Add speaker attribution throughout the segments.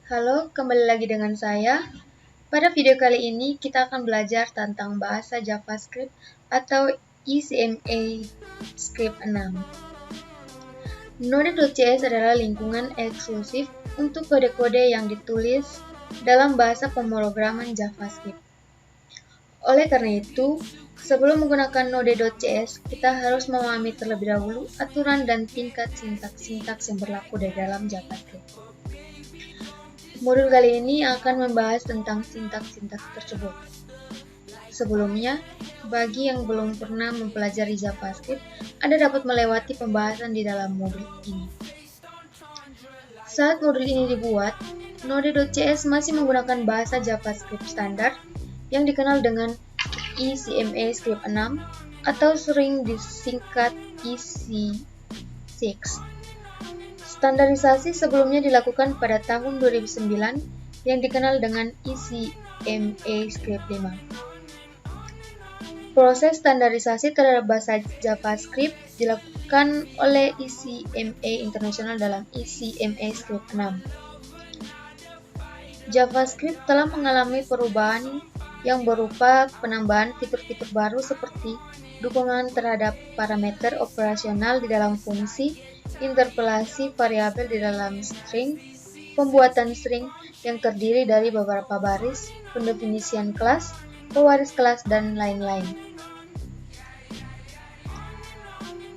Speaker 1: Halo, kembali lagi dengan saya. Pada video kali ini kita akan belajar tentang bahasa JavaScript atau ECMA Script 6. Node.js adalah lingkungan eksklusif untuk kode-kode yang ditulis dalam bahasa pemrograman JavaScript. Oleh karena itu, sebelum menggunakan Node.js, kita harus memahami terlebih dahulu aturan dan tingkat sintaks yang berlaku di dalam JavaScript. Modul kali ini akan membahas tentang sintaks tersebut. Sebelumnya, bagi yang belum pernah mempelajari JavaScript, Anda dapat melewati pembahasan di dalam modul ini. Saat modul ini dibuat, Node.js masih menggunakan bahasa JavaScript standar yang dikenal dengan ECMA Script 6 atau sering disingkat EC6. Standarisasi sebelumnya dilakukan pada tahun 2009 yang dikenal dengan ECMA Script 5. Proses standarisasi terhadap bahasa JavaScript dilakukan oleh ECMA International dalam ECMA Script 6. JavaScript telah mengalami perubahan yang berupa penambahan fitur-fitur baru seperti dukungan terhadap parameter operasional di dalam fungsi, interpolasi variabel di dalam string, pembuatan string yang terdiri dari beberapa baris, pendefinisian kelas, pewaris kelas, dan lain-lain.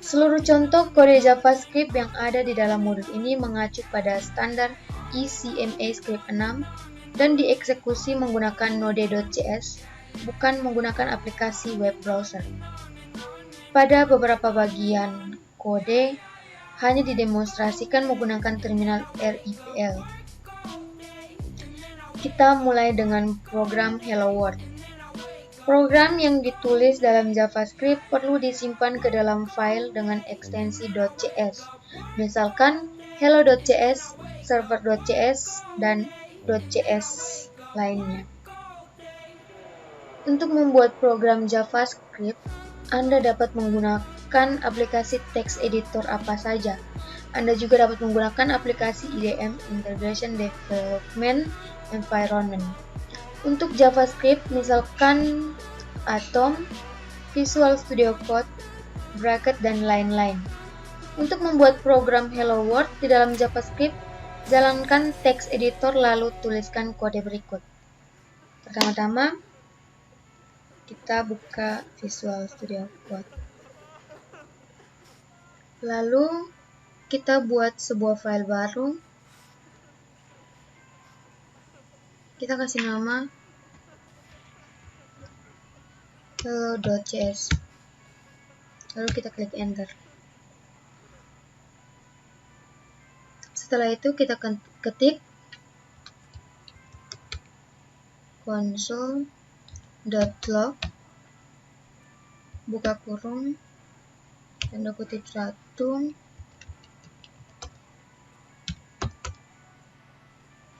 Speaker 1: Seluruh contoh kode JavaScript yang ada di dalam modul ini mengacu pada standar ECMA Script 6 dan dieksekusi menggunakan Node.js, bukan menggunakan aplikasi web browser. Pada beberapa bagian kode, hanya didemonstrasikan menggunakan terminal REPL. Kita mulai dengan program Hello World. Program yang ditulis dalam JavaScript perlu disimpan ke dalam file dengan ekstensi .js, misalkan hello.js, server.js, dan .js lainnya. Untuk membuat program JavaScript, Anda dapat menggunakan aplikasi text editor apa saja. Anda juga dapat menggunakan aplikasi IDE, Integration Development Environment. Untuk JavaScript, misalkan Atom, Visual Studio Code, Bracket, dan lain-lain. Untuk membuat program Hello World di dalam JavaScript, jalankan text editor lalu tuliskan kode berikut. Pertama-tama, kita buka Visual Studio Code. Lalu, kita buat sebuah file baru. Kita kasih nama hello.js. Lalu kita klik enter. Setelah itu kita ketik console.log buka kurung tanda kutip 1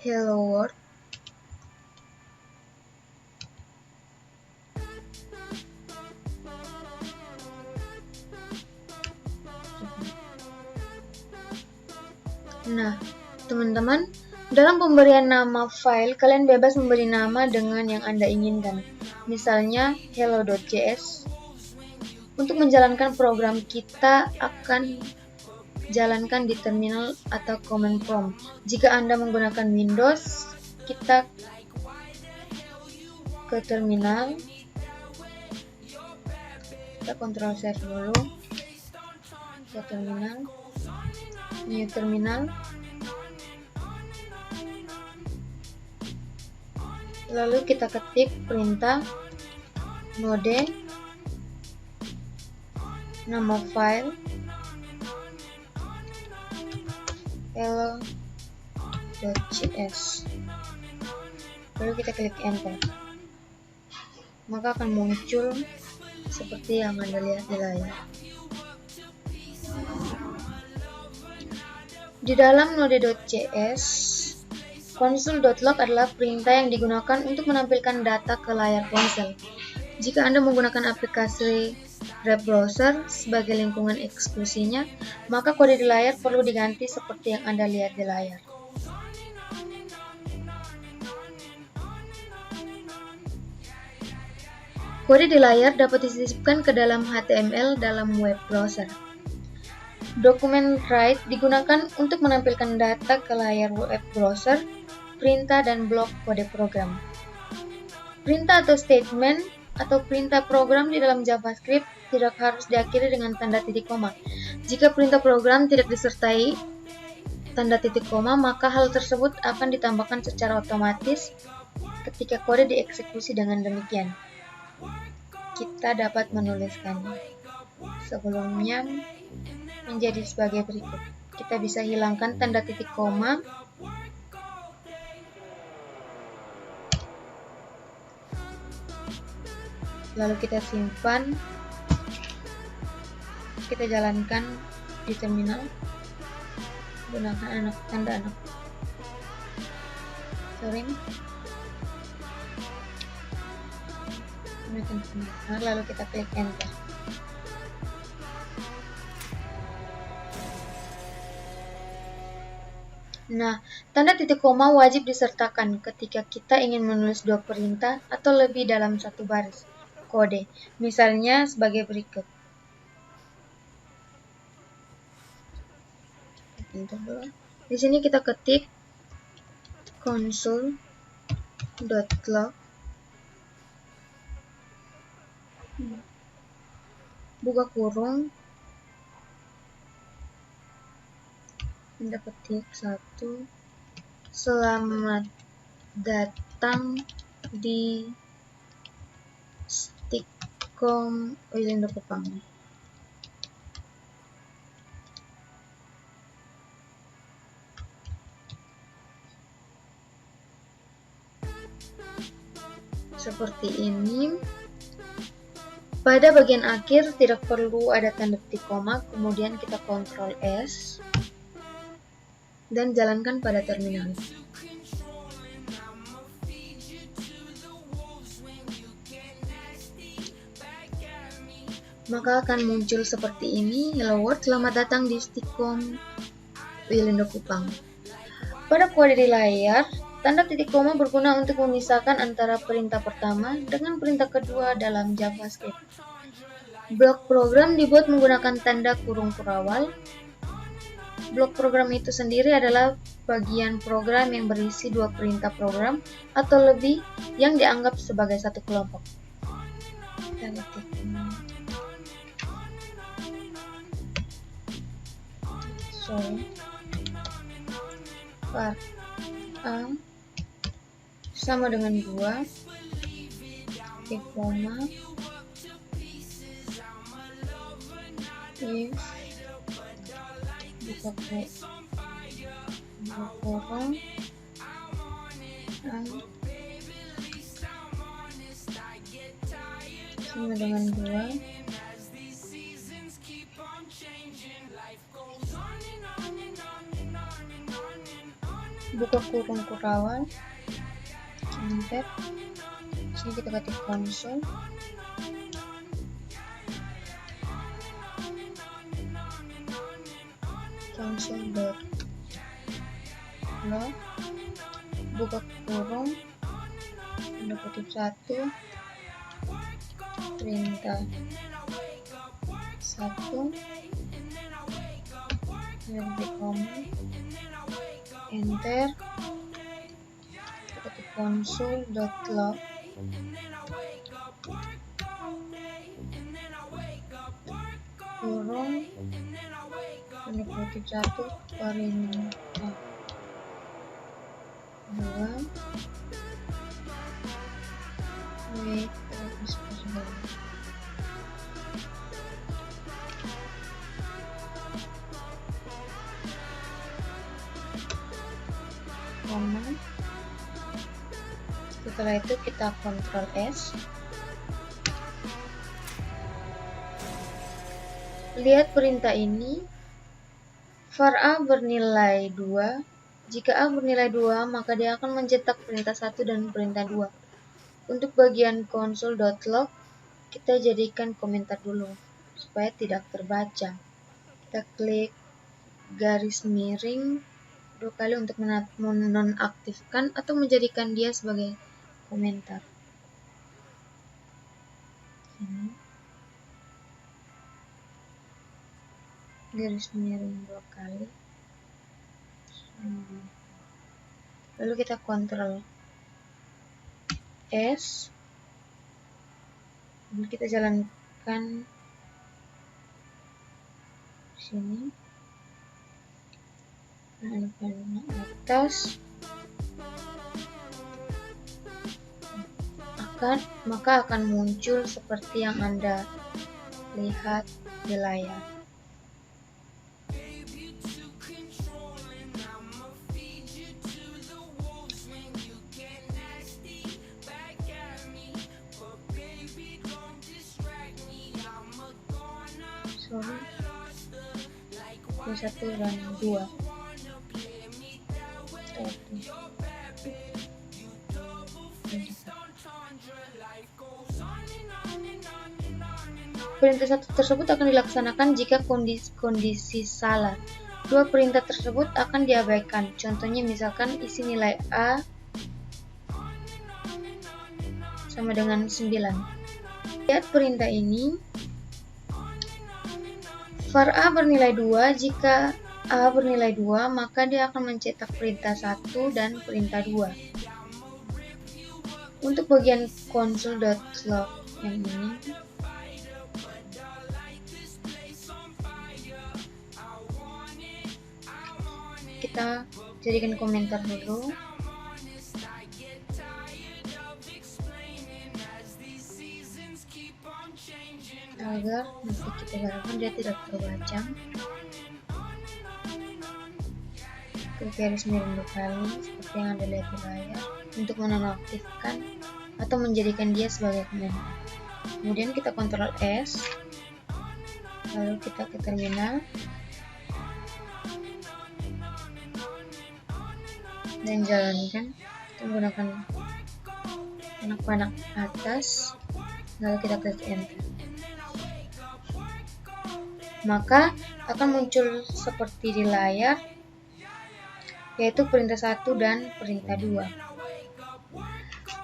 Speaker 1: hello world. Nah, teman-teman, dalam pemberian nama file, kalian bebas memberi nama dengan yang Anda inginkan. Misalnya, hello.js. Untuk menjalankan program, kita akan jalankan di terminal atau command prompt. Jika Anda menggunakan Windows, kita ke terminal. Kita Ctrl Save dulu. Ke terminal. New terminal. Lalu kita ketik perintah node, nama file hello.js. Lalu kita klik enter. Maka akan muncul seperti yang Anda lihat di layar. Di dalam Node.js, console.log adalah perintah yang digunakan untuk menampilkan data ke layar ponsel. Jika Anda menggunakan aplikasi web browser sebagai lingkungan eksklusinya, maka kode di layar perlu diganti seperti yang Anda lihat di layar. Kode di layar dapat disisipkan ke dalam HTML dalam web browser. Dokumen write digunakan untuk menampilkan data ke layar web browser, perintah dan blok kode program. Perintah atau statement atau perintah program di dalam JavaScript tidak harus diakhiri dengan tanda titik koma. Jika perintah program tidak disertai tanda titik koma, maka hal tersebut akan ditambahkan secara otomatis ketika kode dieksekusi. Dengan demikian, kita dapat menuliskannya. Sebelumnya menjadi sebagai berikut. Kita bisa hilangkan tanda titik koma. Lalu kita simpan. Kita jalankan di terminal. Gunakan tanda anak. Lalu kita klik enter. Nah, tanda titik koma wajib disertakan ketika kita ingin menulis dua perintah atau lebih dalam satu baris kode. Misalnya sebagai berikut. Di sini kita ketik console.log buka kurung, kita ketik 1, selamat datang di Stikom Wilindo Kupang. Seperti ini. Pada bagian akhir tidak perlu ada tanda titik koma, kemudian kita Ctrl S dan jalankan pada terminal. Maka akan muncul seperti ini, hello world, selamat datang di Stikom Wilindo Kupang. Pada kode di layar, tanda titik koma berguna untuk memisahkan antara perintah pertama dengan perintah kedua dalam JavaScript. Blok program dibuat menggunakan tanda kurung kurawal. Blok program itu sendiri adalah bagian program yang berisi dua perintah program atau lebih yang dianggap sebagai satu kelompok. Kita ketik var a sama dengan 2 titik koma if buka kurung sama dengan 2 buka kurung kurawal, enter. Sini kita ketik console. Console.log buka kurung tanda kutip 1 perintah 1 titik koma enter. Ketik console.log kurung tanda kutip 1 perintah 2 wait koma. Setelah itu kita Ctrl S. Lihat perintah ini. var a bernilai 2. Jika a bernilai 2, maka dia akan mencetak perintah 1 dan perintah 2. Untuk bagian console.log, kita jadikan komentar dulu supaya tidak terbaca. Kita klik garis miring 2 kali untuk menonaktifkan atau menjadikan dia sebagai komentar. garis miring 2 kali, lalu kita Ctrl S, lalu kita jalankan sini, panah atas, maka akan muncul seperti yang Anda lihat di layar. Satu dan 2. Perintah satu tersebut akan dilaksanakan jika kondisi salah. Dua perintah tersebut akan diabaikan. Contohnya misalkan isi nilai A sama dengan 9. Lihat perintah ini. var A bernilai 2, jika A bernilai 2, maka dia akan mencetak perintah 1 dan perintah 2. Untuk bagian console.log yang ini, kita jadikan komentar dulu. Agar nanti kita harapkan dia tidak terbaca. Klik garis miring 2 kali seperti yang Anda lihat di layar untuk menonaktifkan atau menjadikan dia sebagai komentar. Kemudian kita Ctrl S, lalu kita ke terminal dan jalankan. Kita menggunakan panah atas, lalu kita klik enter. Maka akan muncul seperti di layar, yaitu perintah 1 dan perintah 2.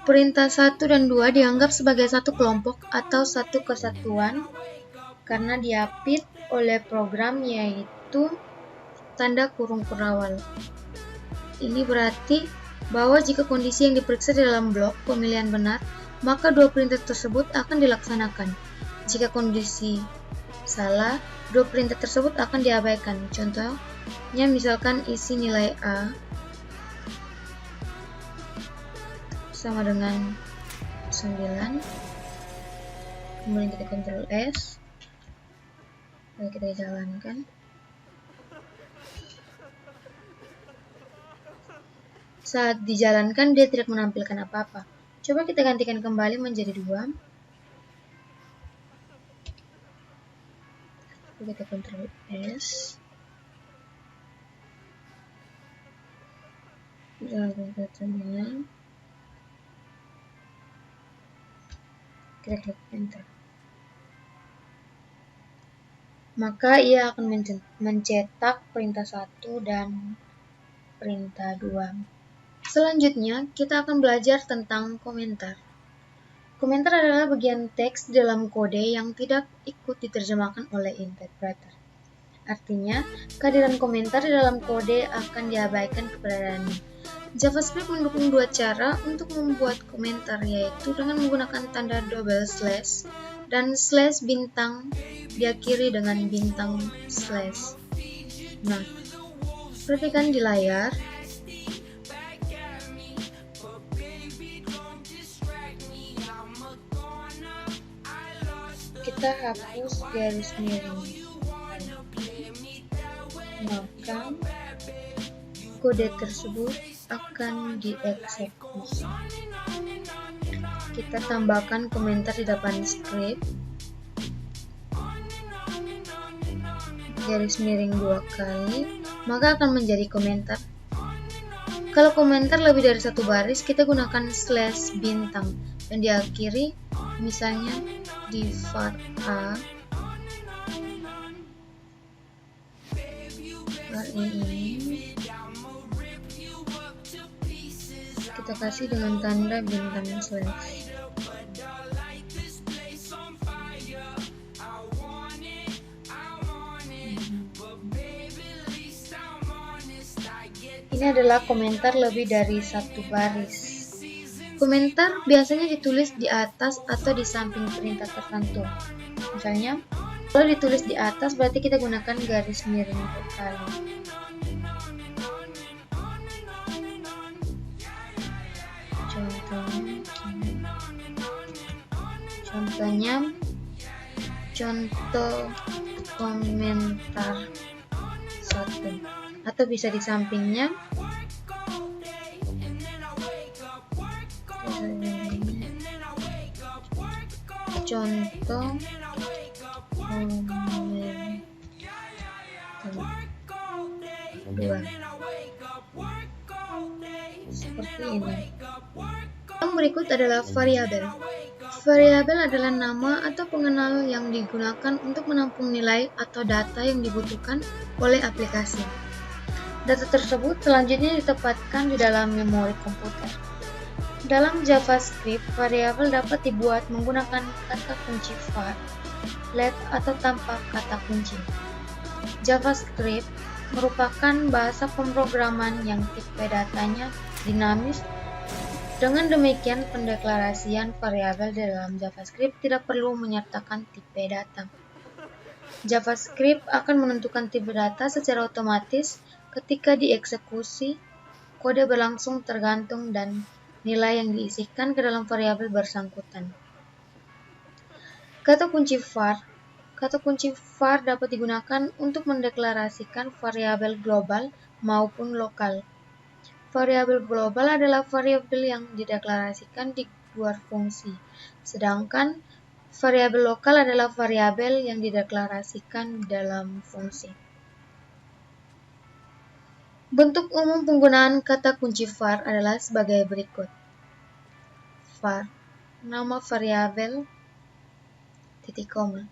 Speaker 1: Perintah 1 dan 2 dianggap sebagai satu kelompok atau satu kesatuan karena diapit oleh program, yaitu tanda kurung kurawal. Ini berarti bahwa jika kondisi yang diperiksa di dalam blok pemilihan benar, maka dua perintah tersebut akan dilaksanakan. Jika kondisi salah, dua perintah tersebut akan diabaikan. Contohnya misalkan isi nilai A sama dengan 9, kemudian kita Ctrl S, lalu kita jalankan. Saat dijalankan dia tidak menampilkan apa-apa. Coba kita gantikan kembali menjadi 2. Kita Ctrl S, jalankan ke terminal, kita klik enter. Maka ia akan mencetak perintah 1 dan perintah 2. Selanjutnya kita akan belajar tentang komentar. Komentar adalah bagian teks di dalam kode yang tidak ikut diterjemahkan oleh interpreter. Artinya, kehadiran komentar di dalam kode akan diabaikan keberadaannya. JavaScript mendukung dua cara untuk membuat komentar, yaitu dengan menggunakan tanda double slash dan slash bintang diakhiri dengan bintang slash. Nah, perhatikan di layar. Kita hapus garis miring, maka kode tersebut akan dieksekusi. Kita tambahkan komentar di depan script, garis miring 2 kali, maka akan menjadi komentar. Kalau komentar lebih dari satu baris, kita gunakan slash bintang dan diakhiri, misalnya di var A, var ini kita kasih dengan tanda bintang slash. Ini adalah komentar lebih dari satu baris. Komentar biasanya ditulis di atas atau di samping perintah tertentu. Misalnya, kalau ditulis di atas berarti kita gunakan garis miring vokal. Contoh komentar 1, atau bisa di sampingnya. Contoh komentar 2, seperti ini. Yang berikut adalah variabel. Variabel adalah nama atau pengenal yang digunakan untuk menampung nilai atau data yang dibutuhkan oleh aplikasi. Data tersebut selanjutnya ditempatkan di dalam memori komputer. Dalam JavaScript, variabel dapat dibuat menggunakan kata kunci var, let, atau tanpa kata kunci. JavaScript merupakan bahasa pemrograman yang tipe datanya dinamis. Dengan demikian, pendeklarasian variabel dalam JavaScript tidak perlu menyertakan tipe data. JavaScript akan menentukan tipe data secara otomatis ketika dieksekusi. Kode berlangsung tergantung dan nilai yang diisikan ke dalam variabel bersangkutan. Kata kunci var dapat digunakan untuk mendeklarasikan variabel global maupun lokal. Variabel global adalah variabel yang dideklarasikan di luar fungsi, sedangkan variabel lokal adalah variabel yang dideklarasikan dalam fungsi. Bentuk umum penggunaan kata kunci var adalah sebagai berikut. Var, nama variabel, titik koma.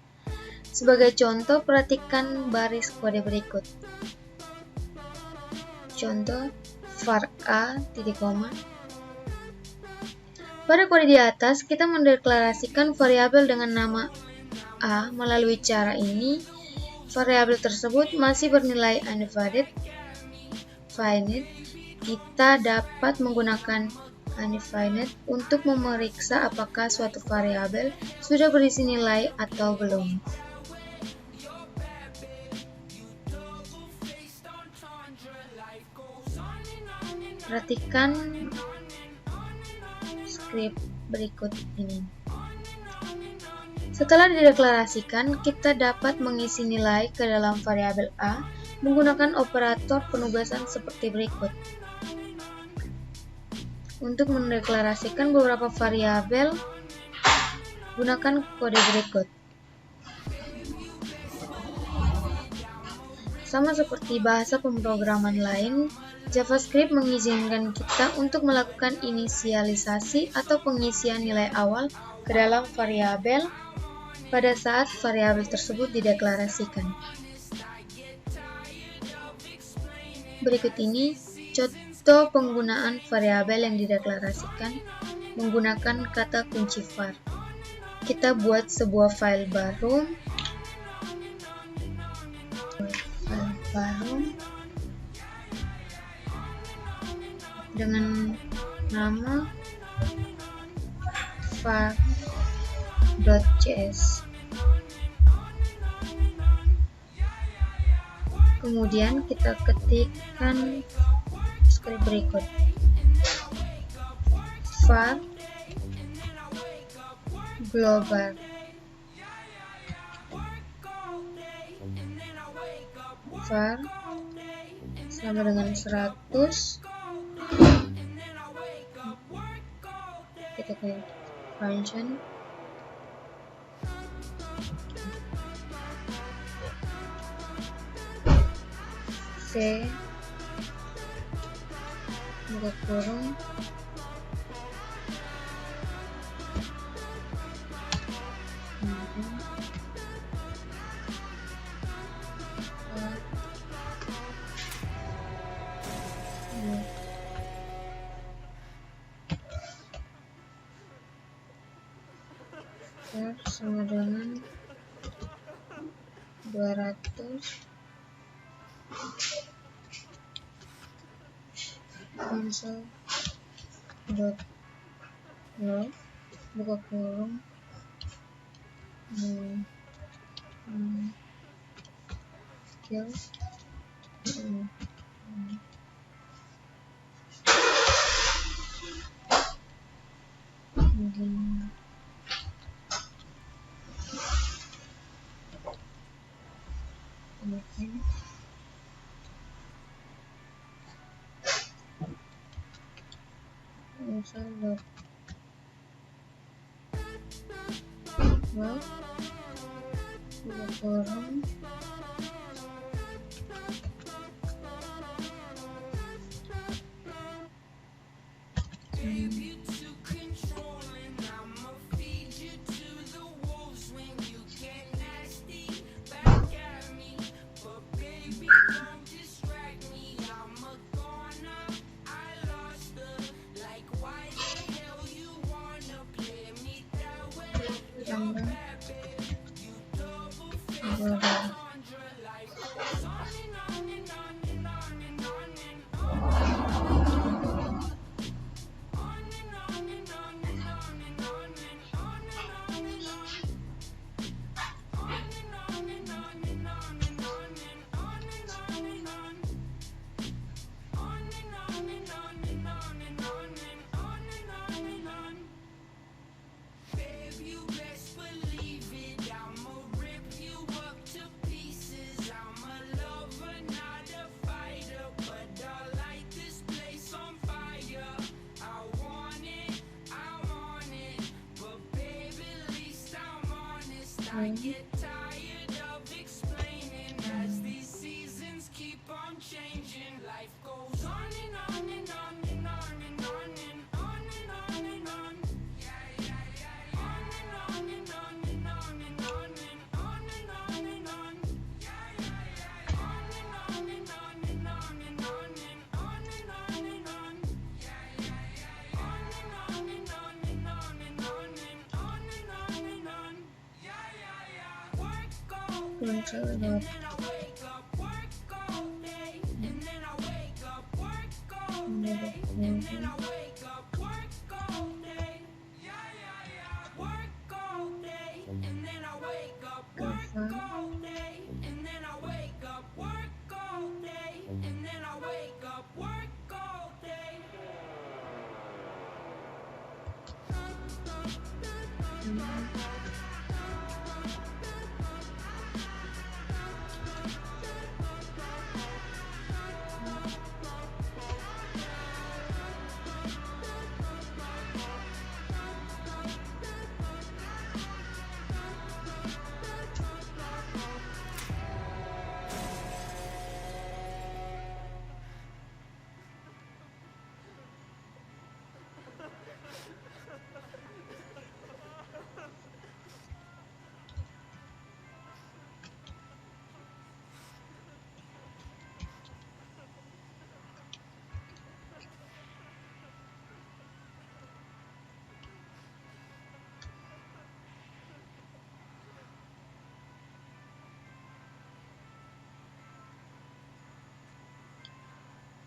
Speaker 1: Sebagai contoh, perhatikan baris kode berikut. Contoh, var a, titik koma. Pada kode di atas, kita mendeklarasikan variabel dengan nama a. Melalui cara ini, variabel tersebut masih bernilai undefined. Kita dapat menggunakan undefined untuk memeriksa apakah suatu variabel sudah berisi nilai atau belum. Perhatikan script berikut ini. Setelah dideklarasikan, kita dapat mengisi nilai ke dalam variabel a menggunakan operator penugasan seperti berikut. Untuk mendeklarasikan beberapa variabel, gunakan kode berikut. Sama seperti bahasa pemrograman lain, JavaScript mengizinkan kita untuk melakukan inisialisasi atau pengisian nilai awal ke dalam variabel pada saat variabel tersebut dideklarasikan. Berikut ini contoh penggunaan variabel yang dideklarasikan menggunakan kata kunci var. Kita buat sebuah file baru. Dengan nama var.js. Kemudian kita ketikkan script berikut. var global var sama dengan 100. Kita ke function c buka kurung sama dengan 200. console.log buka kurung skill console.log buka kurung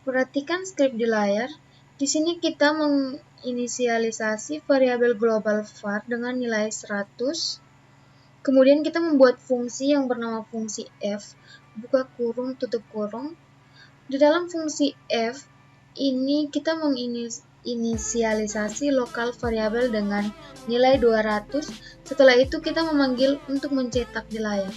Speaker 1: Perhatikan script di layar. Di sini kita menginisialisasi variabel global var dengan nilai 100. Kemudian kita membuat fungsi yang bernama fungsi f, buka kurung, tutup kurung. Di dalam fungsi f ini kita menginisialisasi lokal variabel dengan nilai 200. Setelah itu kita memanggil untuk mencetak di layar.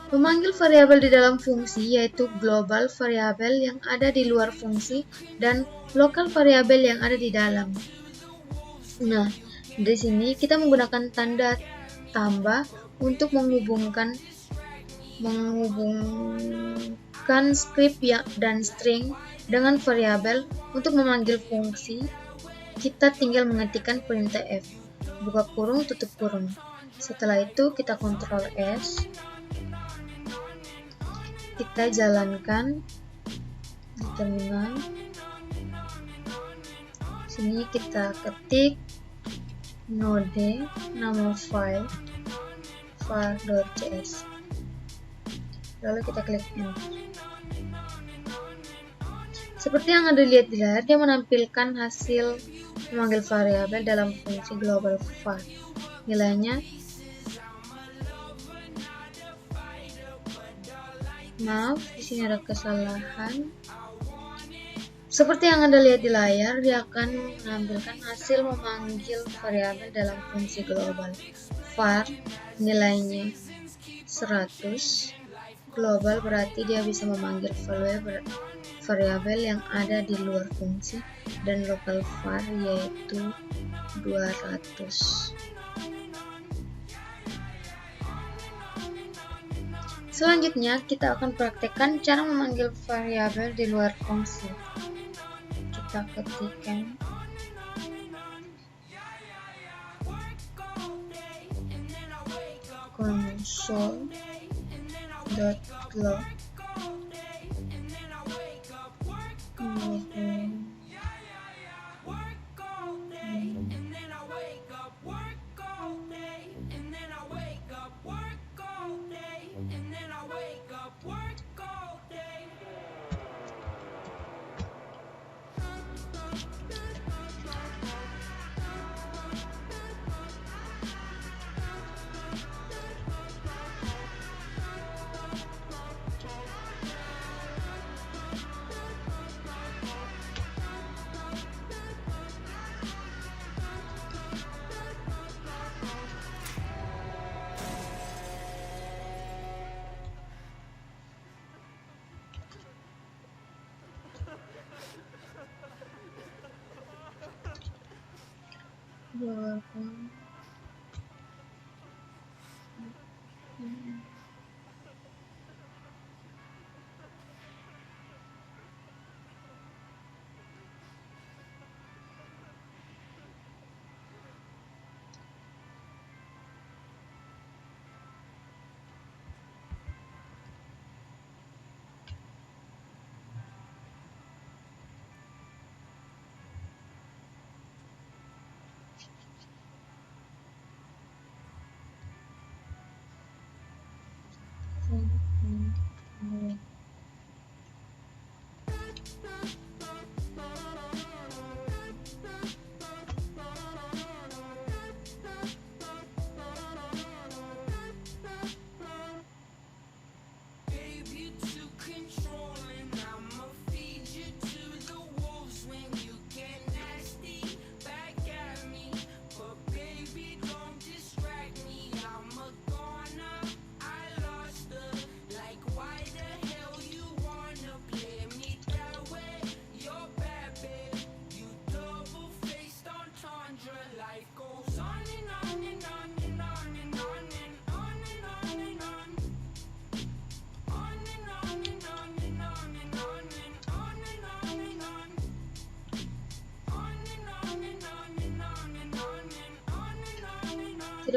Speaker 1: Memanggil variabel di dalam fungsi yaitu global variabel yang ada di luar fungsi dan lokal variabel yang ada di dalam. Nah, di sini kita menggunakan tanda tambah untuk menghubungkan script dan string dengan variabel. Untuk memanggil fungsi, kita tinggal mengetikkan perintah f, buka kurung, tutup kurung. Setelah itu kita Ctrl S. Kita jalankan di terminal. Sini kita ketik node, nama file var.cs. Lalu kita klik enter. Seperti yang Anda lihat di layar, dia menampilkan hasil memanggil variabel dalam fungsi global var. Nilainya maaf, di sini ada kesalahan. Seperti yang Anda lihat di layar, dia akan menampilkan hasil memanggil variabel dalam fungsi global var. Nilainya 100. Global berarti dia bisa memanggil variabel yang ada di luar fungsi, dan lokal var yaitu 200. Selanjutnya kita akan praktekkan cara memanggil variabel di luar fungsi. Kita ketikkan console.log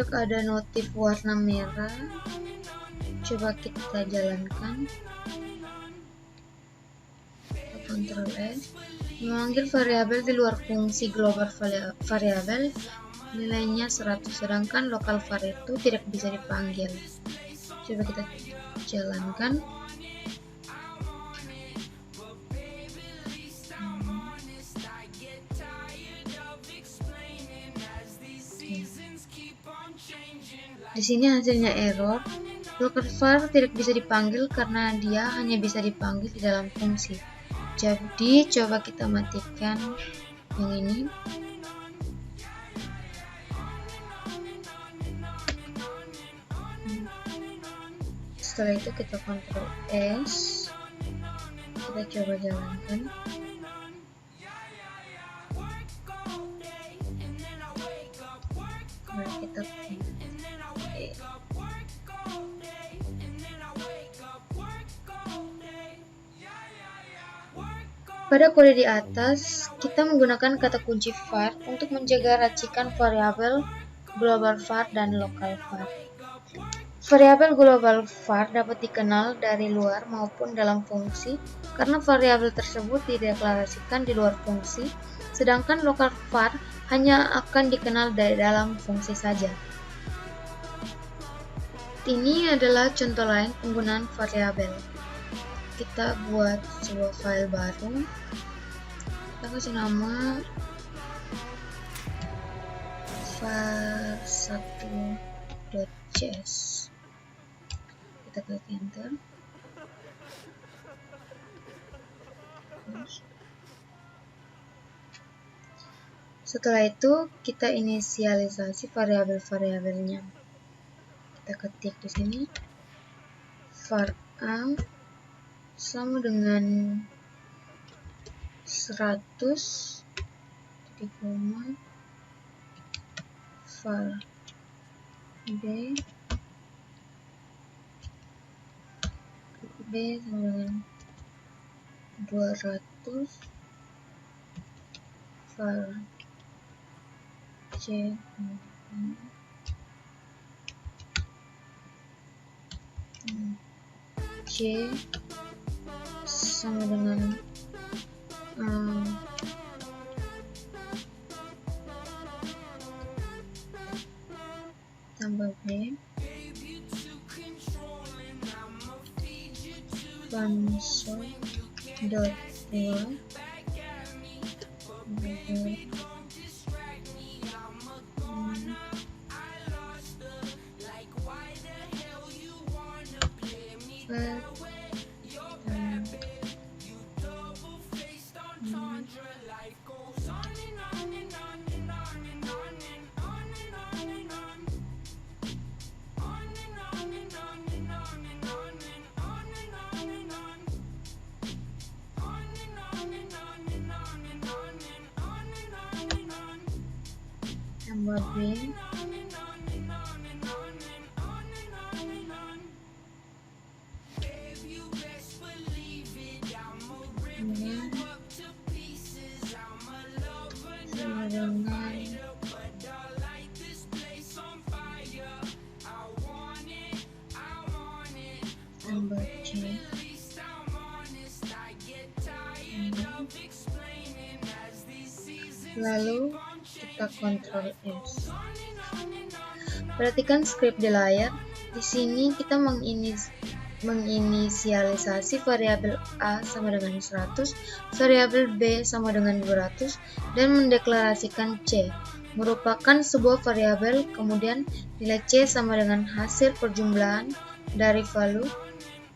Speaker 1: tidak ada notif warna merah. Coba kita jalankan. Ctrl S. Memanggil variabel di luar fungsi global variabel, nilainya 100, sedangkan lokal var itu tidak bisa dipanggil. Coba kita jalankan. Di sini hasilnya error. Local var tidak bisa dipanggil karena dia hanya bisa dipanggil di dalam fungsi. Jadi coba kita matikan yang ini. Setelah itu kita Ctrl S. Kita coba jalankan. Nah, kita pada kode di atas, kita menggunakan kata kunci var untuk menjaga racikan variabel global var dan lokal var. Variabel global var dapat dikenal dari luar maupun dalam fungsi karena variabel tersebut dideklarasikan di luar fungsi, sedangkan lokal var hanya akan dikenal dari dalam fungsi saja. Ini adalah contoh lain penggunaan variabel. kita buat sebuah file baru. Kita kasih nama var1.js. Kita klik enter. Setelah itu kita inisialisasi variabel-variabelnya. Kita ketik di sini var a sama dengan 100 titik koma, var b sama dengan 200, var c sama dengan tambah b console.log tambah b tambah c lalu kita Ctrl S. Perhatikan script di layar. Di sini kita menginisialisasi variabel a sama dengan 100, variabel b sama dengan 200, dan mendeklarasikan c merupakan sebuah variabel. Kemudian nilai c sama dengan hasil perjumlahan dari value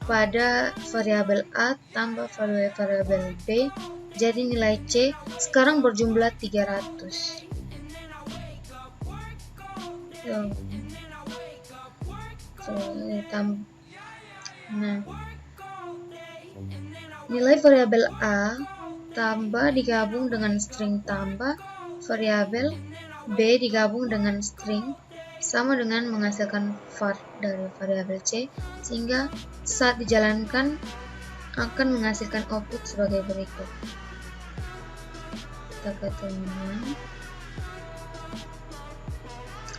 Speaker 1: pada variabel a tambah value variabel b. Jadi nilai C sekarang berjumlah 300. Nah, nilai variabel A tambah digabung dengan string tambah variabel B digabung dengan string sama dengan menghasilkan var dari variabel C, sehingga saat dijalankan akan menghasilkan output sebagai berikut. Kita ke terminal.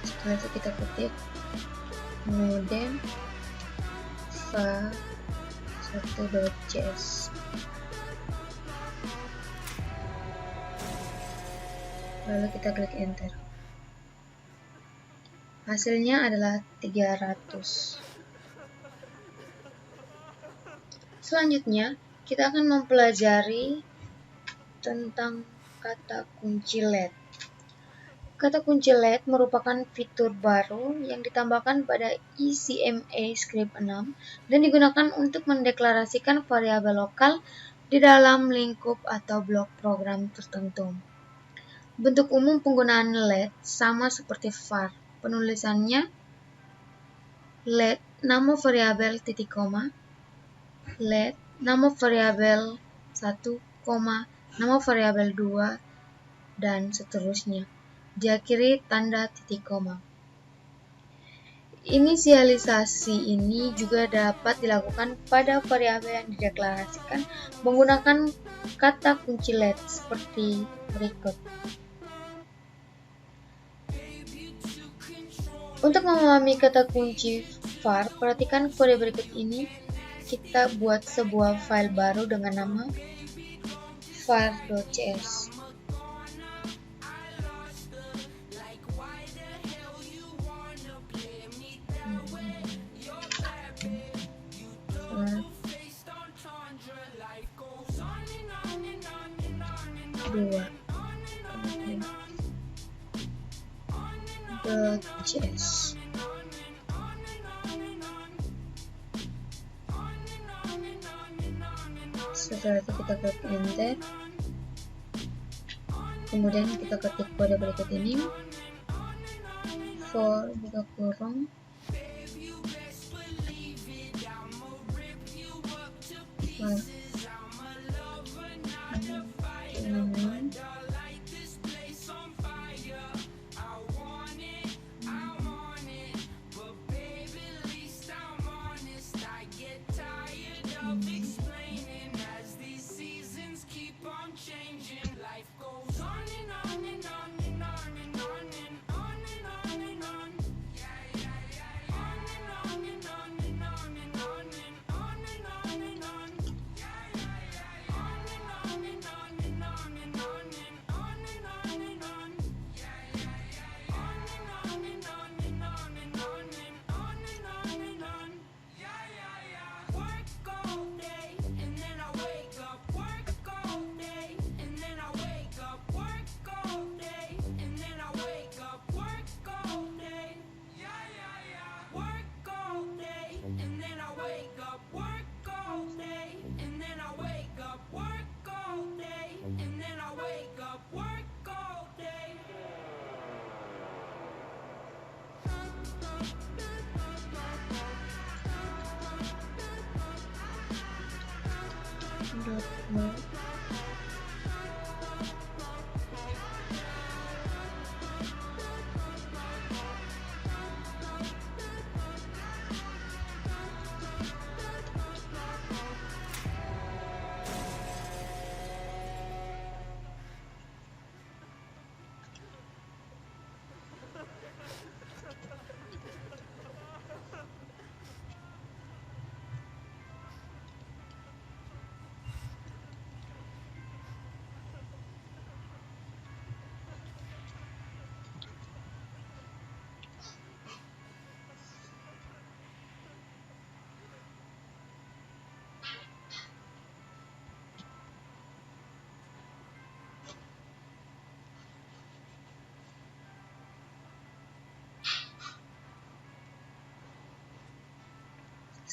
Speaker 1: Setelah itu kita ketik modem var1.js, lalu kita klik enter. Hasilnya adalah 300. Selanjutnya kita akan mempelajari tentang kata kunci LED. Kata kunci LED merupakan fitur baru yang ditambahkan pada ECMA script 6 dan digunakan untuk mendeklarasikan variabel lokal di dalam lingkup atau blok program tertentu. Bentuk umum penggunaan LED sama seperti var. Penulisannya LED nama variabel titik koma, LED nama variabel 1, nama variabel 2, dan seterusnya. Diakhiri tanda titik koma. Inisialisasi ini juga dapat dilakukan pada variabel yang dideklarasikan menggunakan kata kunci LED seperti berikut. Untuk memahami kata kunci var, perhatikan kode berikut ini. Kita buat sebuah file baru dengan nama var.js. 2 kemudian .js. Setelah itu kita klik enter, kemudian kita ketik kode berikut ini, for buka kurung .move.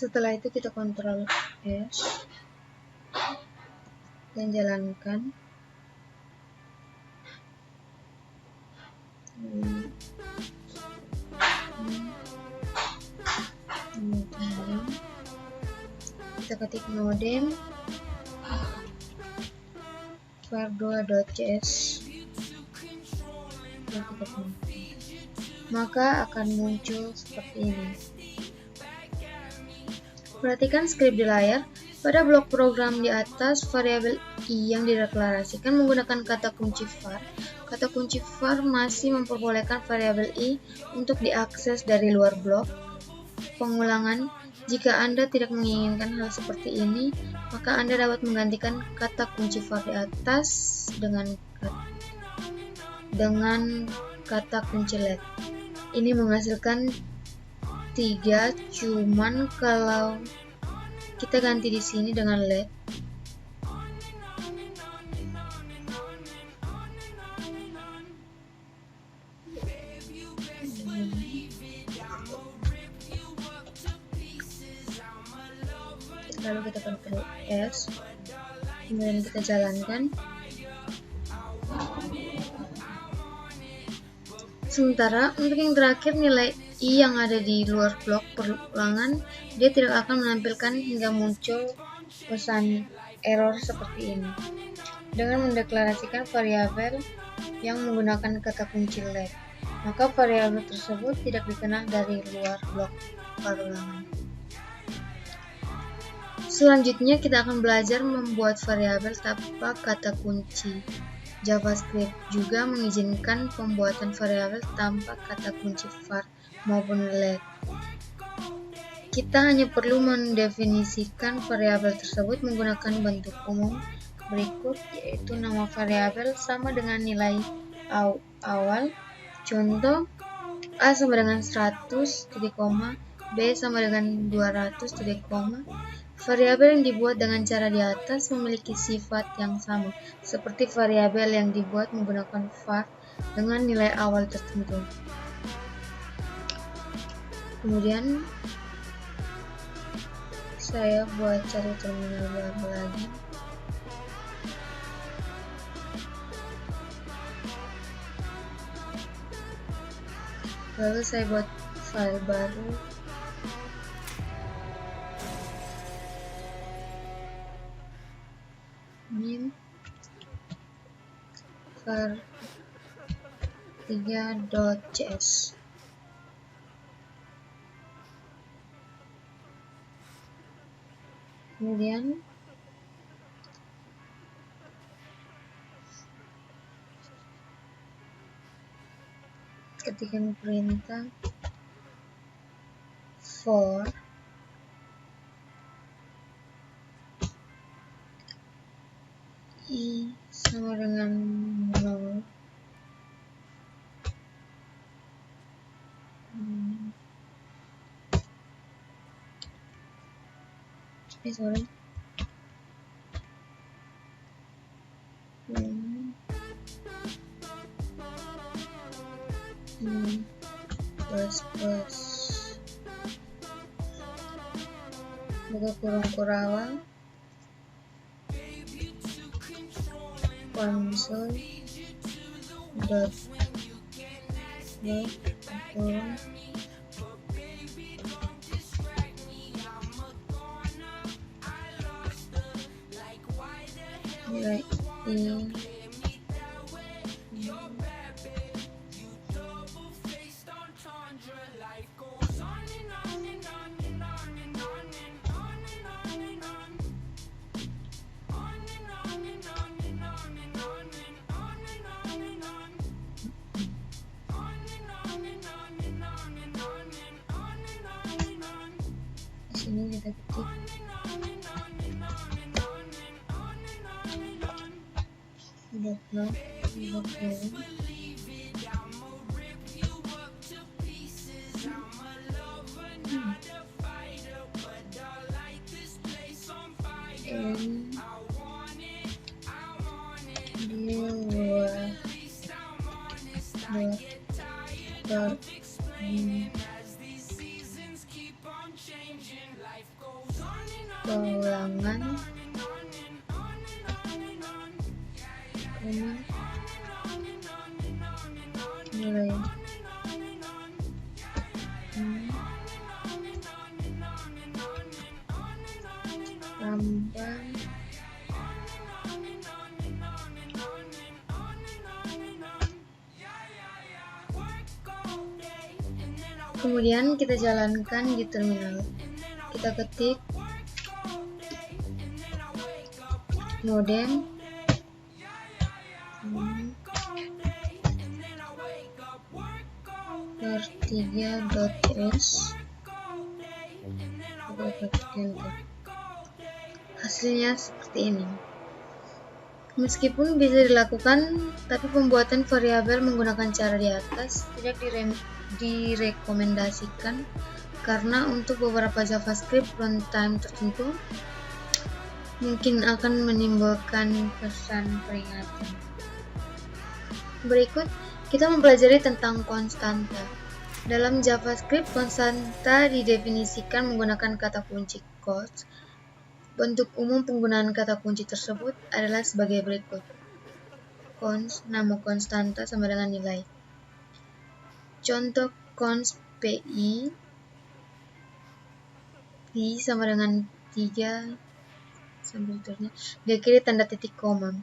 Speaker 1: Setelah itu kita Ctrl S dan jalankan. Kemudian kita ketik modem var2.js, maka akan muncul seperti ini. Perhatikan skrip di layar. Pada blok program di atas, variabel i yang dideklarasikan menggunakan kata kunci var. Kata kunci var masih memperbolehkan variabel i untuk diakses dari luar blok. Pengulangan, jika Anda tidak menginginkan hal seperti ini, maka Anda dapat menggantikan kata kunci var di atas dengan kata kunci LED. Ini menghasilkan 3, cuman kalau kita ganti di sini dengan LED, lalu kita Ctrl S, kemudian kita jalankan. Sementara untuk yang terakhir, nilai i yang ada di luar blok perulangan, dia tidak akan menampilkan hingga muncul pesan error seperti ini. Dengan mendeklarasikan variabel yang menggunakan kata kunci LED, maka variabel tersebut tidak dikenal dari luar blok perulangan. Selanjutnya kita akan belajar membuat variabel tanpa kata kunci. JavaScript juga mengizinkan pembuatan variabel tanpa kata kunci var maupun LED. Kita hanya perlu mendefinisikan variabel tersebut menggunakan bentuk umum berikut, yaitu nama variabel sama dengan nilai awal. Contoh, A sama dengan 100, B sama dengan 200, Variabel yang dibuat dengan cara di atas memiliki sifat yang sama, seperti variabel yang dibuat menggunakan var dengan nilai awal tertentu. Kemudian saya buat cari terminal baru lagi. Lalu saya buat file baru. Min var3.js. Kemudian ketikkan perintah for i sama dengan 0. Sorry. Plus buka kurung kurawal console dot kurung nilai i sini kita ketik pengulangan nilai tambah kemudian kita jalankan di terminal. Kita ketik modem var3.js. Kita ketik enter. Hasilnya seperti ini. Meskipun bisa dilakukan, tapi pembuatan variabel menggunakan cara di atas tidak direkomendasikan karena untuk beberapa JavaScript runtime tertentu mungkin akan menimbulkan pesan peringatan. Berikut kita mempelajari tentang konstanta. Dalam JavaScript, konstanta didefinisikan menggunakan kata kunci quotes. Bentuk umum penggunaan kata kunci tersebut adalah sebagai berikut. Const, nama konstanta sama dengan nilai. Contoh const pi sama dengan 3 sampai seterusnya. Di kiri tanda titik koma.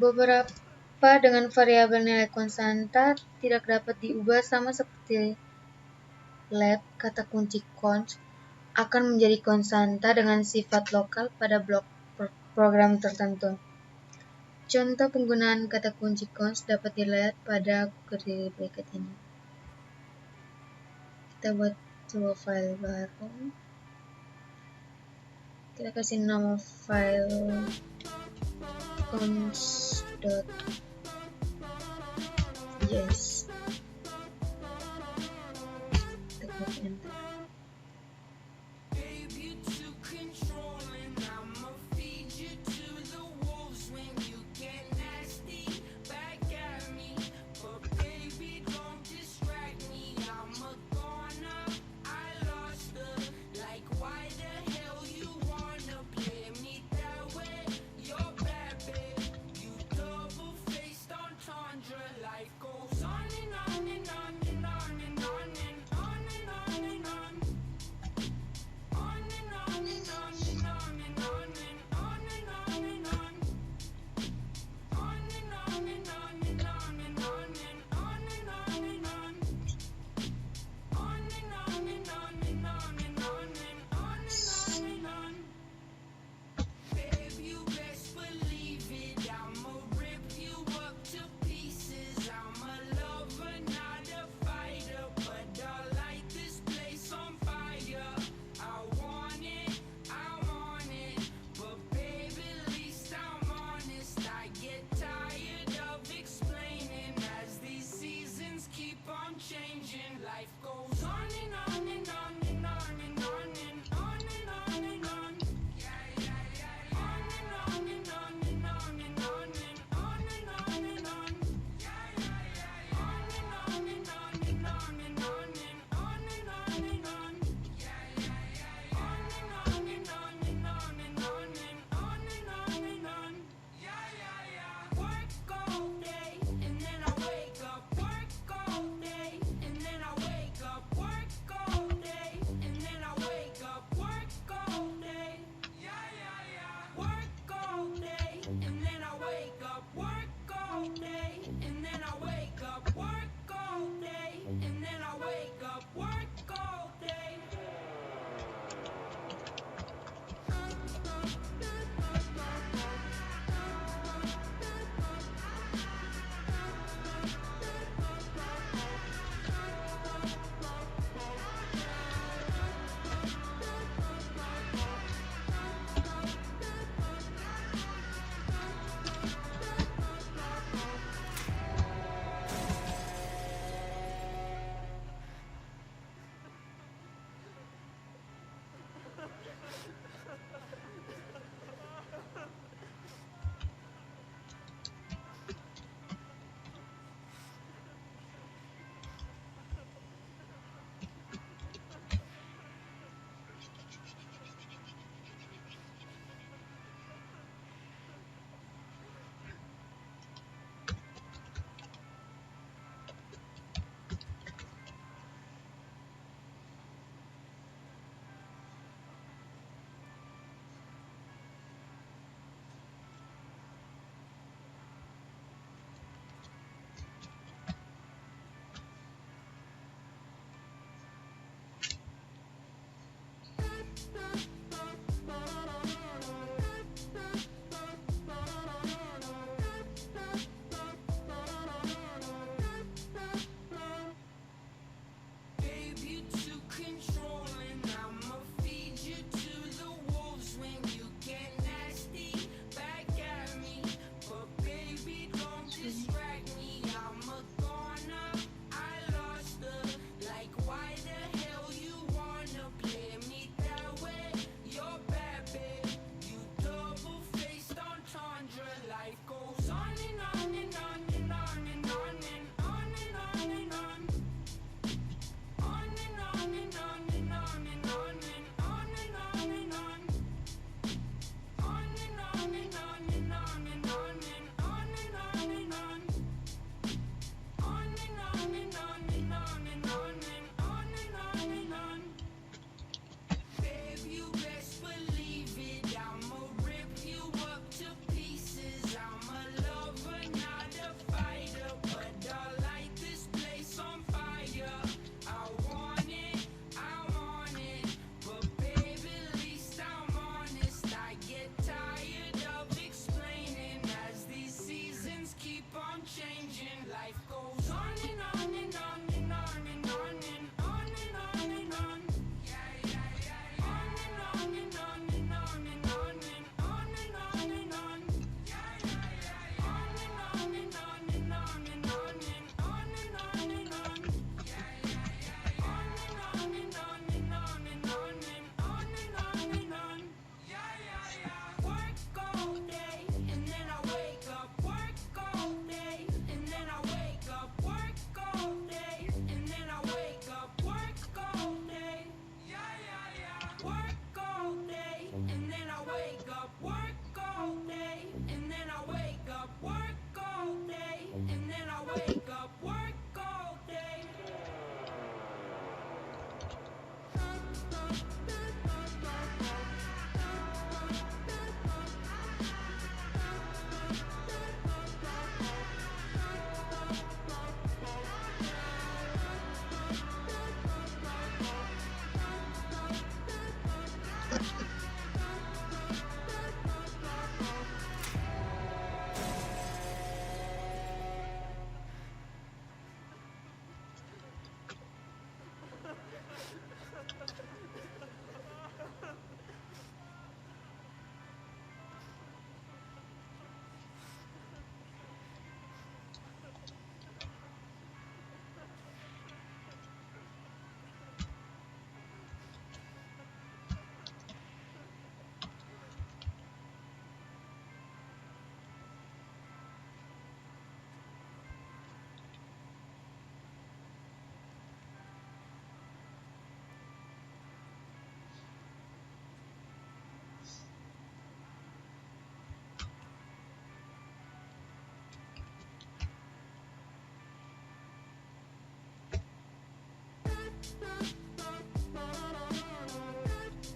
Speaker 1: Beberapa dengan variabel nilai konstanta tidak dapat diubah sama seperti lab, kata kunci const akan menjadi konstanta dengan sifat lokal pada blok program tertentu. Contoh penggunaan kata kunci const dapat dilihat pada query berikut ini. Kita buat sebuah file baru. Kita kasih nama file const.js. Kita klik enter.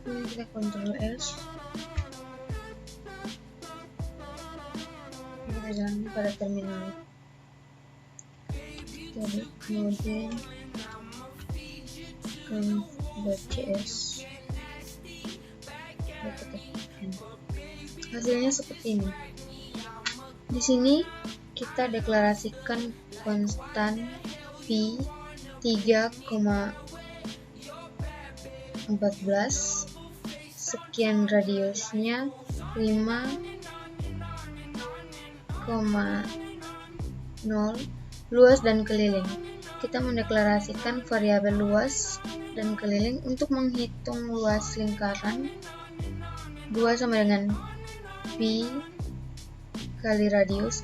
Speaker 1: Ini kita Ctrl S. Kita jalan pada terminal. Jadi kemudian conf.js. Hasilnya seperti ini. Di sini kita deklarasikan konstan p 3,14, sekian radiusnya 5,0, luas dan keliling. Kita mendeklarasikan variabel luas dan keliling untuk menghitung luas lingkaran 2 sama dengan pi kali radius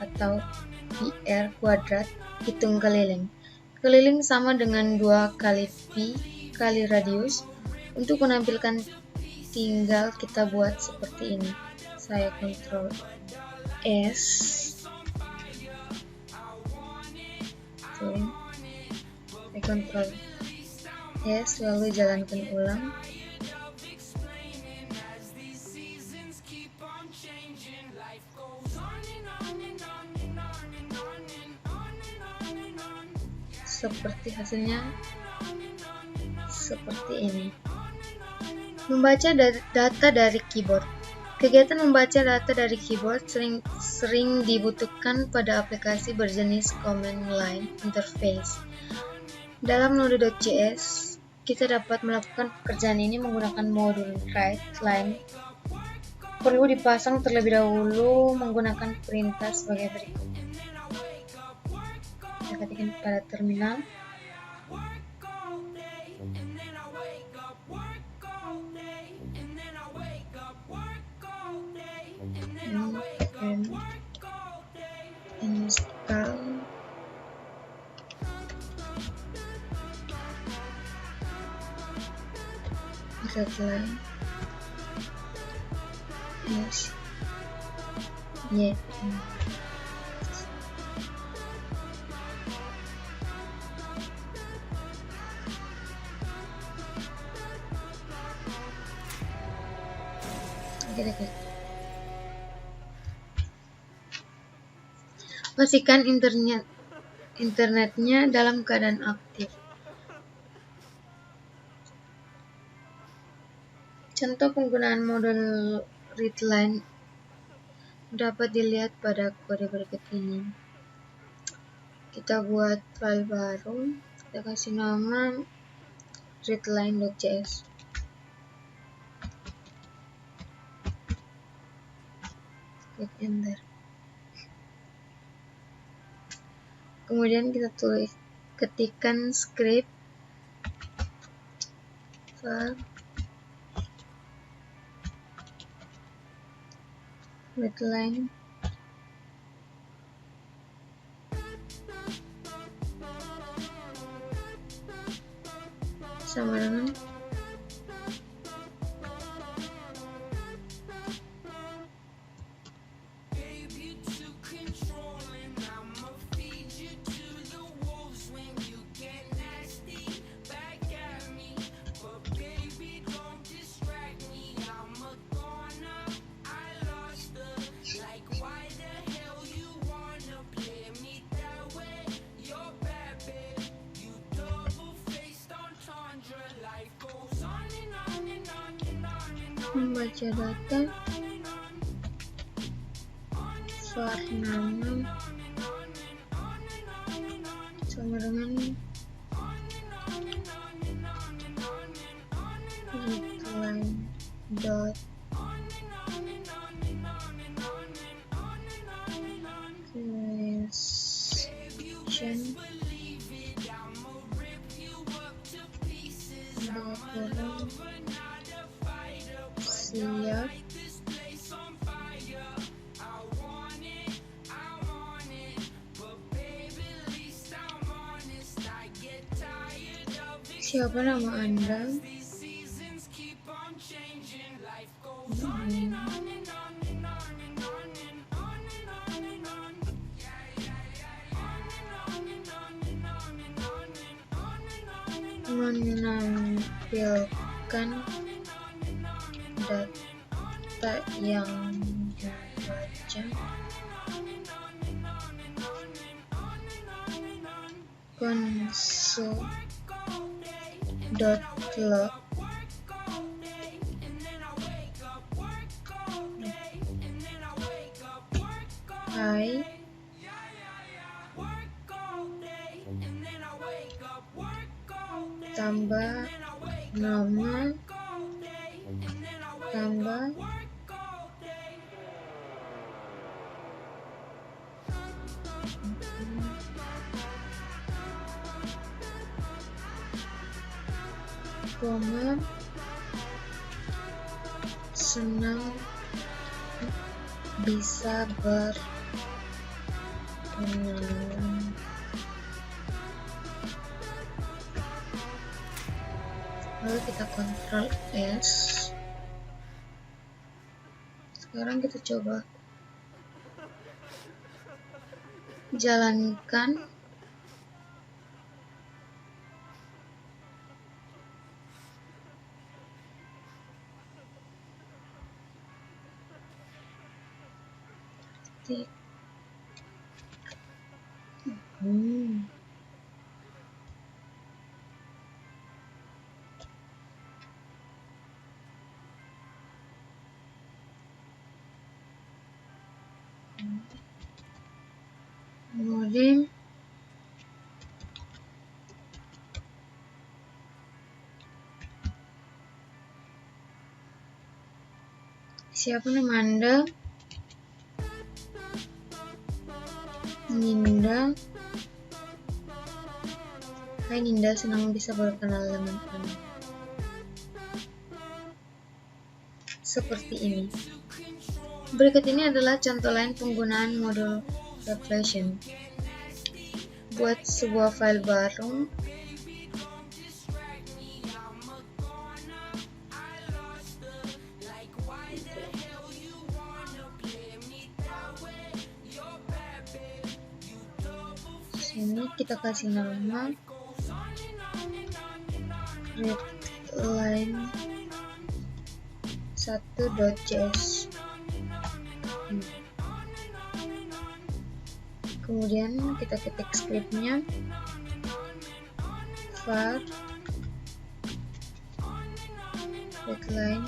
Speaker 1: atau PR kuadrat hitung keliling. Keliling sama dengan 2 kali pi kali radius. Untuk menampilkan tinggal kita buat seperti ini. Saya Ctrl S. Saya Ctrl S lalu jalankan ulang. Seperti hasilnya seperti ini. Membaca data dari keyboard. Kegiatan membaca data dari keyboard sering dibutuhkan pada aplikasi berjenis command line interface. Dalam Node.js, kita dapat melakukan pekerjaan ini menggunakan modul write_line. Perlu dipasang terlebih dahulu menggunakan perintah sebagai berikut. Kita ketikkan pada terminal. Install write_line yes Pastikan internetnya dalam keadaan aktif. Contoh penggunaan modul readline dapat dilihat pada kode berikut ini. Kita buat file baru, kita kasih nama readline.js. Klik enter. Kemudian kita ketikkan script var readline sama dengan membaca data var nama sama dengan readline dot question siap siapa nama Anda? menampilkan data yang dibaca console.log I tambah nama tambah koma senang bisa berkenalan. Lalu kita Ctrl S. Sekarang kita coba jalankan. Kemudian siapa nama Anda? Ninda. Hai Ninda, senang bisa berkenal dengan Anda. Seperti ini. Berikut ini adalah contoh lain penggunaan modul reflection. Buat sebuah file baru. Sini kita kasih nama readline 1.js. Kemudian kita ketik scriptnya var readline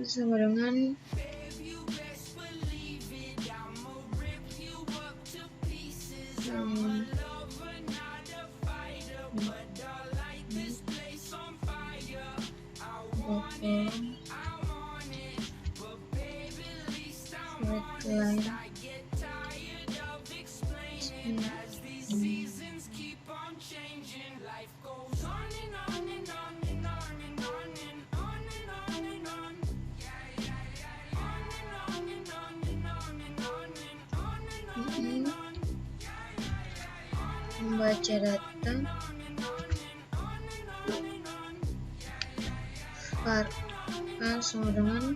Speaker 1: sama dengan readline membaca data var sama dengan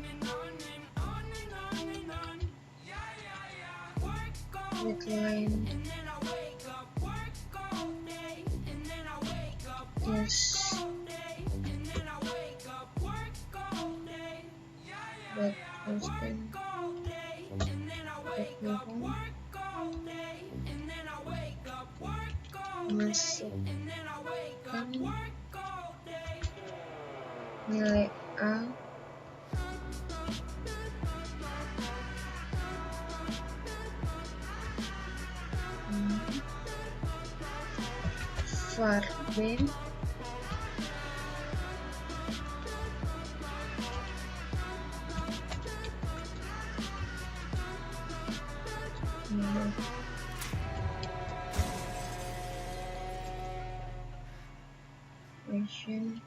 Speaker 1: readline yes buat posting masukkan nilai A var b version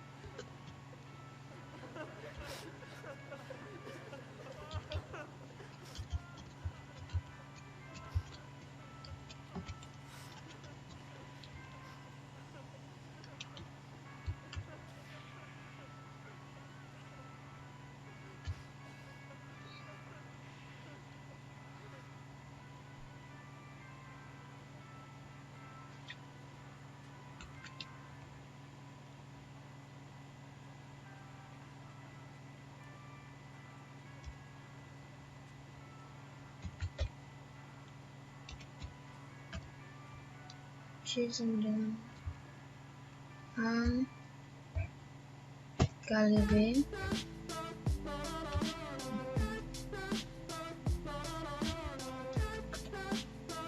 Speaker 1: C sama dengan A kali B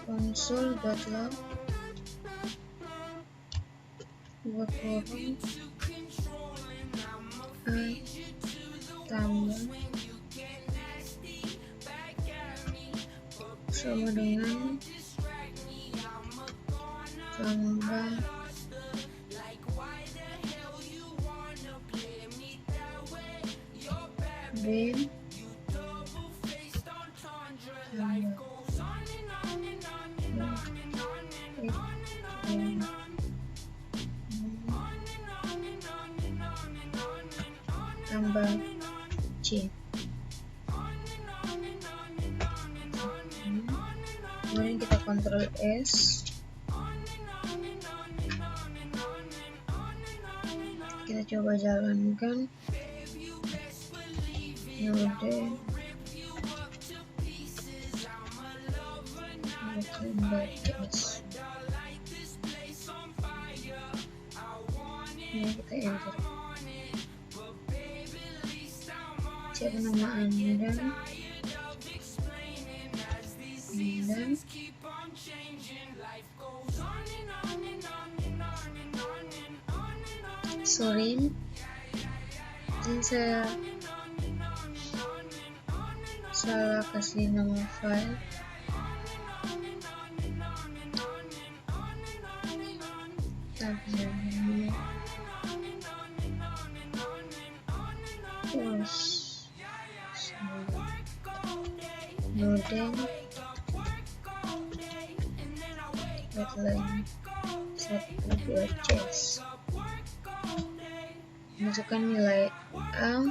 Speaker 1: console.log dua kurung A tambah sama dengan tambah B tambah C. Kemudian kita Ctrl S, kita coba jalankan node .js. Ini kita enter. Cek penamaan dan sorry, ini saya salah kasih nama file. Terus node headline 1.2js, masukkan nilai A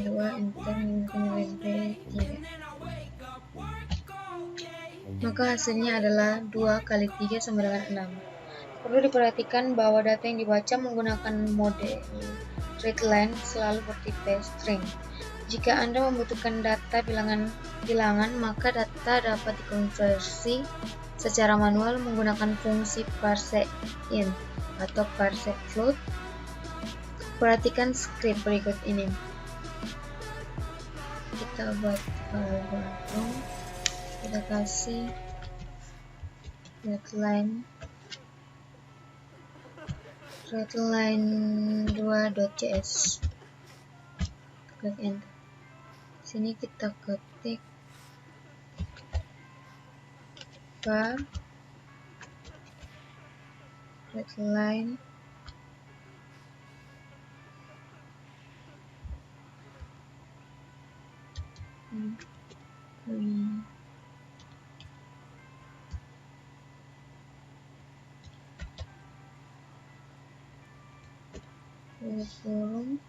Speaker 1: 2, enter, nilai B 3, maka hasilnya adalah 2 kali 3 sama dengan 6. Perlu diperhatikan bahwa data yang dibaca menggunakan mode readline selalu bertipe string. Jika Anda membutuhkan data bilangan, maka data dapat dikonversi secara manual menggunakan fungsi parse in atau parse float. Perhatikan script berikut ini. Kita buat file baru, kita kasih readline 2.js, klik enter. Sini kita ketik var readline kurung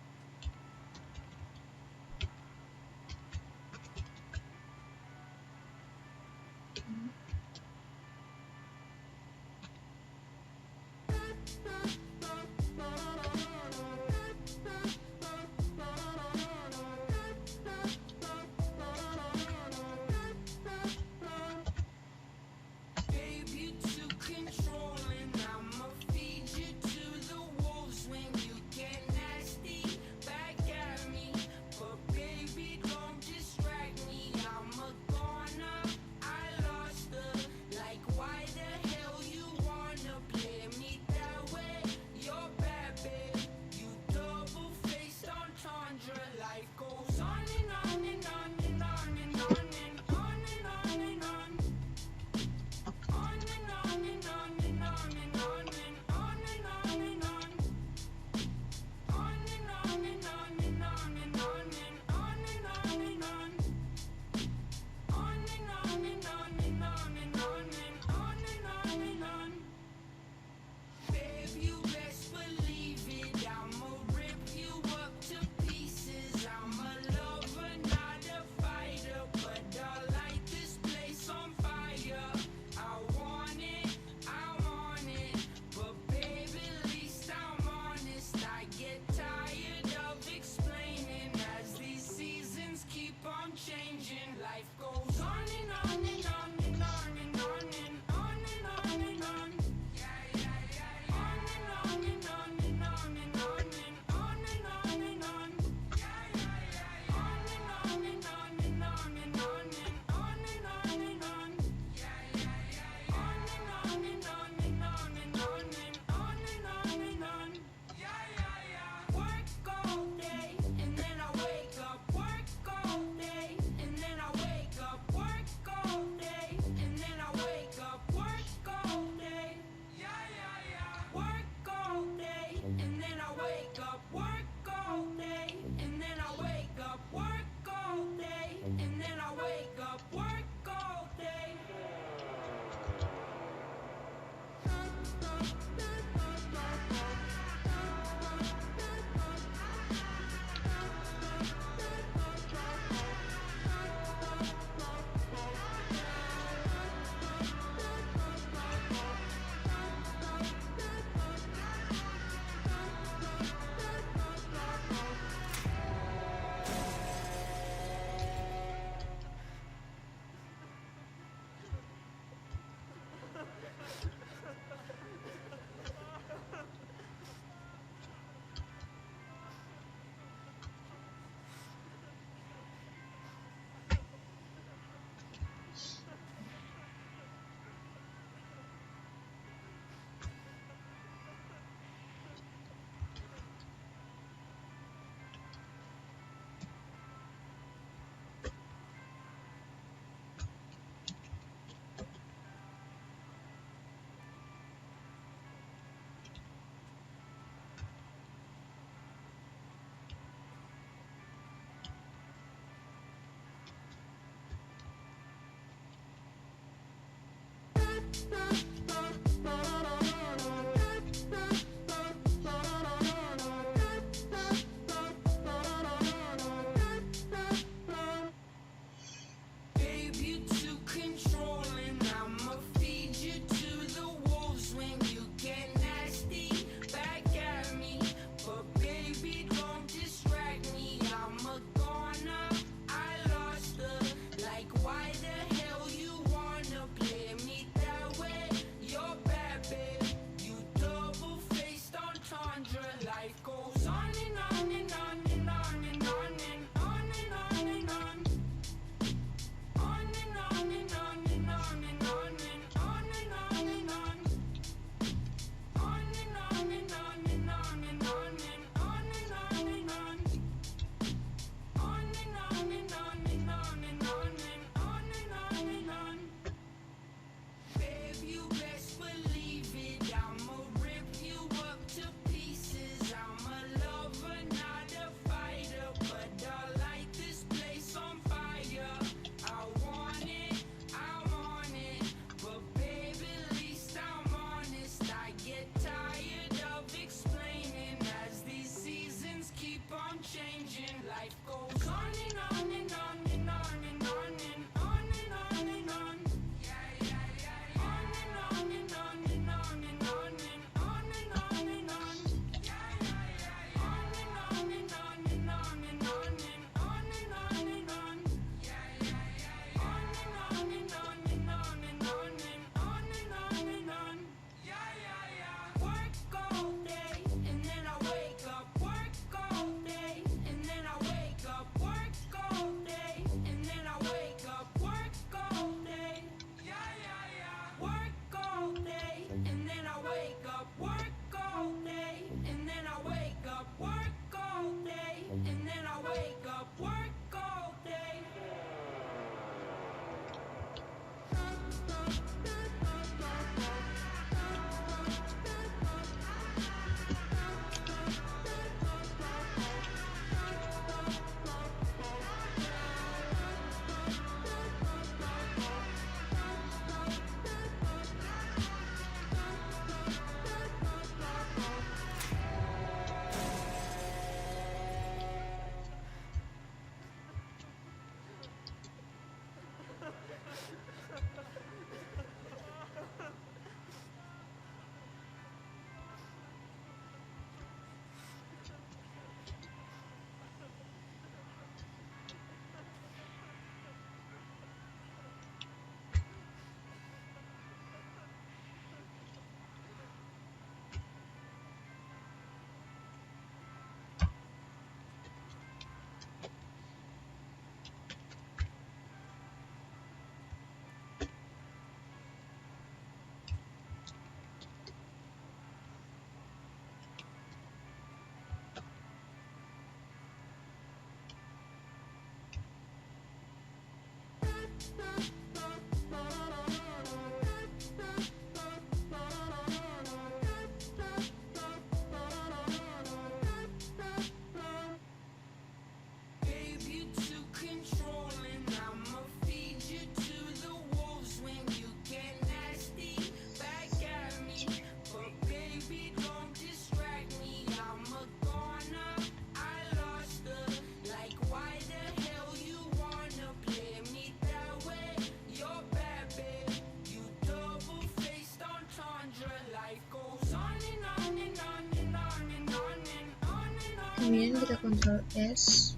Speaker 1: Kemudian kita Ctrl S.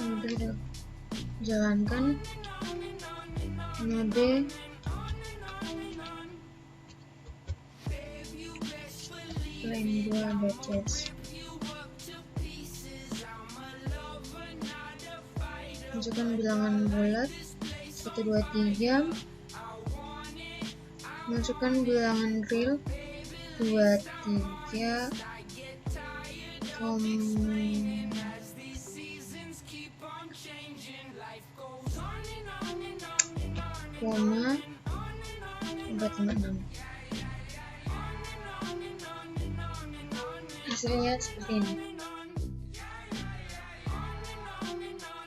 Speaker 1: Kemudian kita jalankan node len2.js. Masukkan bilangan bulat 1, 2, 3. Masukkan bilangan real 2, 3, koma 456. Hasilnya seperti ini.